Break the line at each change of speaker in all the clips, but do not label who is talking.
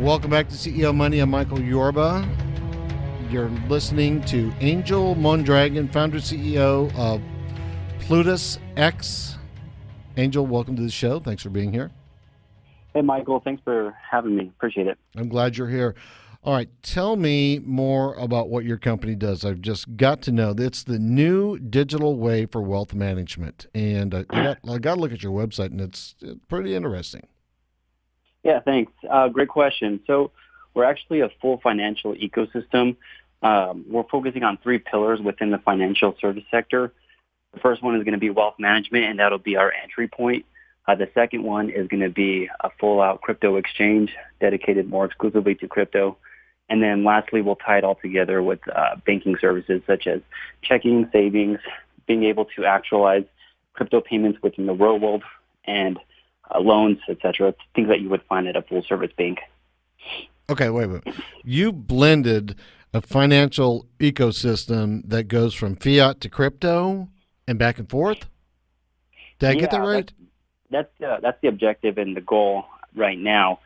Welcome back to CEO Money. I'm Michael Yorba. You're listening to Angel Mondragon, founder CEO of PlutusX. Angel, welcome to the show. Thanks for being here.
Hey, Michael. Thanks for having me. Appreciate it.
I'm glad you're here. All right, tell me more about what your company does. I've just got to know. It's the new digital way for wealth management, and I got to look at your website, and it's pretty interesting.
Yeah, thanks. Great question. So we're actually a full financial ecosystem. We're focusing on three pillars within the financial service sector. The first one is going to be wealth management, and that'll be our entry point. The second one is going to be a full-out crypto exchange dedicated more exclusively to crypto. And then lastly, we'll tie it all together with banking services such as checking, savings, being able to actualize crypto payments within the real world, and loans, etc., things that you would find at a full-service bank.
Okay, wait. You blended a financial ecosystem that goes from fiat to crypto and back and forth? Did I get that right?
That's the objective and the goal right now.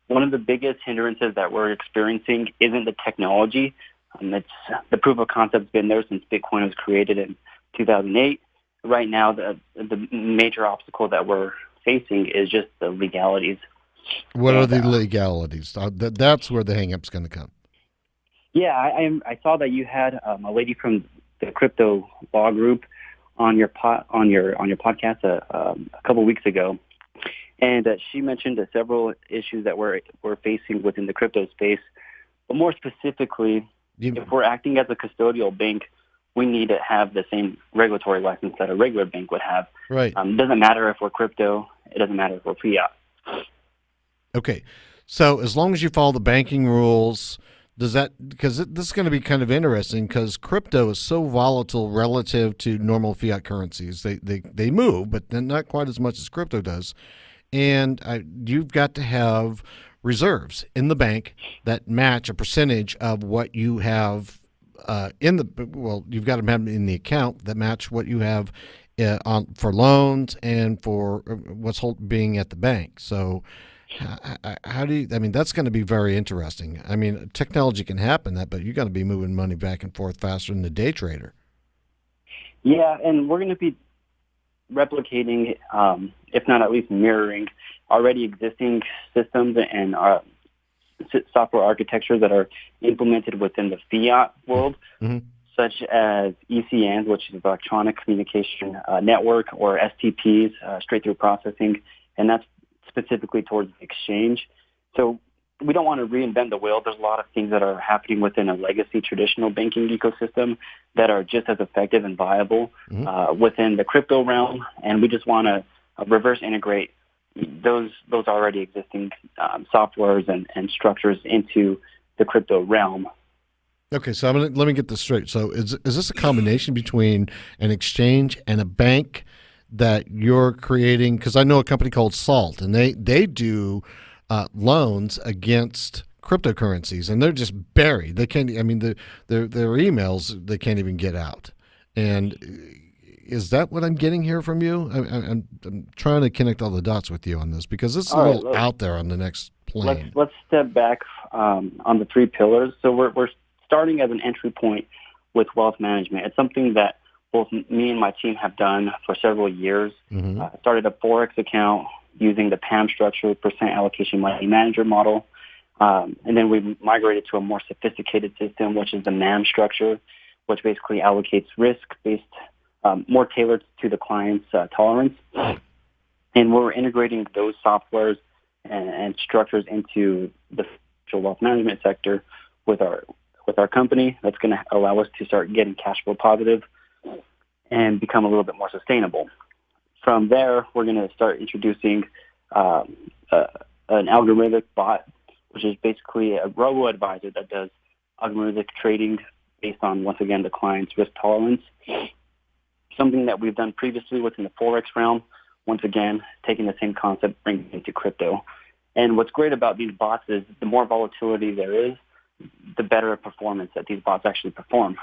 One of the biggest hindrances that we're experiencing isn't the technology. It's the proof of concept's been there since Bitcoin was created in 2008. Right now, the major obstacle that we're facing is just the legalities.
What are the legalities? That's where the hang-up's going to come.
Yeah, I saw that you had a lady from the crypto law group on your podcast a couple weeks ago, and she mentioned several issues that we're facing within the crypto space. But more specifically, if we're acting as a custodial bank, we need to have the same regulatory license that a regular bank would have.
Right.
It doesn't matter if we're crypto. It doesn't matter if we're fiat.
Okay. So as long as you follow the banking rules, because this is going to be kind of interesting because crypto is so volatile relative to normal fiat currencies. They move, but then not quite as much as crypto does. And you've got to have reserves in the bank that match a percentage of what you have you've got to have them in the account that match what you have for loans and for what's being at the bank. So how do you, that's going to be very interesting. Technology can happen but you got to be moving money back and forth faster than the day trader.
Yeah, and we're going to be replicating, if not at least mirroring, already existing systems and software architectures that are implemented within the fiat world, such as ECNs, which is electronic communication network, or STPs, straight-through processing, and that's specifically towards the exchange. So we don't want to reinvent the wheel. There's a lot of things that are happening within a legacy traditional banking ecosystem that are just as effective and viable within the crypto realm, and we just want to reverse integrate those already existing softwares and structures into the crypto realm.
Okay, so let me get this straight. So is this a combination between an exchange and a bank that you're creating? Because I know a company called Salt, and they do loans against cryptocurrencies, and they're just buried. They can't. Their emails they can't even get out. And is that what I'm getting here from you? I'm trying to connect all the dots with you on this because it's a little out there on the next plane.
Let's step back on the three pillars. So we're starting as an entry point with wealth management. It's something that both me and my team have done for several years. Started a Forex account using the PAM structure, percent allocation money manager model. And then we migrated to a more sophisticated system, which is the MAM structure, which basically allocates risk-based, more tailored to the client's tolerance. And we're integrating those softwares and structures into the wealth management sector with our company. That's going to allow us to start getting cash flow positive and become a little bit more sustainable. From there, we're going to start introducing an algorithmic bot, which is basically a robo-advisor that does algorithmic trading based on, once again, the client's risk tolerance. Something that we've done previously within the Forex realm, once again, taking the same concept, bringing it into crypto. And what's great about these bots is the more volatility there is, the better performance that these bots actually perform.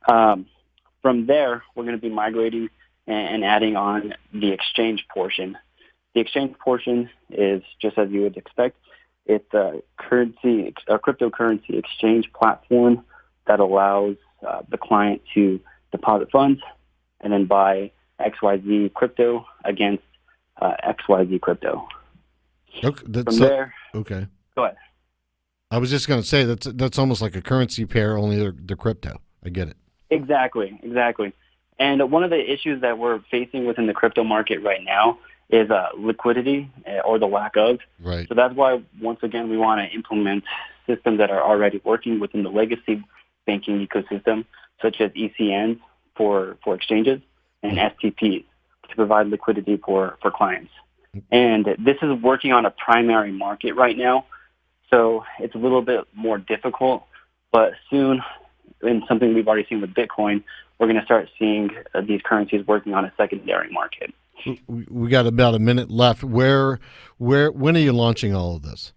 From there, we're going to be migrating and adding on the exchange portion. The exchange portion is, just as you would expect, It's a cryptocurrency exchange platform that allows the client to deposit funds and then buy XYZ crypto against XYZ crypto.
Okay,
From there,
okay.
Go ahead.
I was just going to say that's almost like a currency pair, only they're crypto. I get it.
Exactly. And one of the issues that we're facing within the crypto market right now is liquidity or the lack of.
Right.
So that's why, once again, we want to implement systems that are already working within the legacy banking ecosystem, such as ECNs for exchanges and STPs to provide liquidity for clients. And this is working on a primary market right now, so it's a little bit more difficult, but soon, in something we've already seen with Bitcoin, we're going to start seeing these currencies working on a secondary market.
We got about a minute left. When are you launching all of this?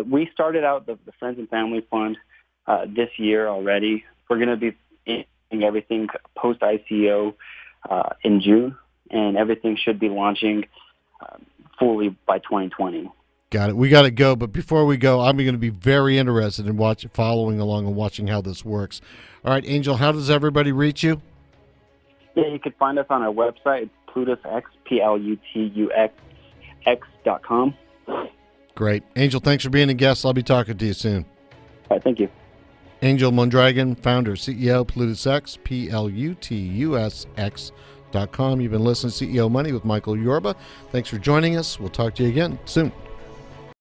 We started out the Friends and Family Fund this year already. We're going to be doing everything post-ICO in June, and everything should be launching fully by 2020.
Got it. We got to go, but before we go, I'm going to be very interested in following along and watching how this works. All right, Angel, how does everybody reach you?
Yeah, you can find us on our website. It's PlutusX, PLUTUXX.com.
Great. Angel, thanks for being a guest. I'll be talking to you soon.
All right, thank you.
Angel Mondragon, founder, CEO, PlutusX, PLUTUSX.com. You've been listening to CEO Money with Michael Yorba. Thanks for joining us. We'll talk to you again soon.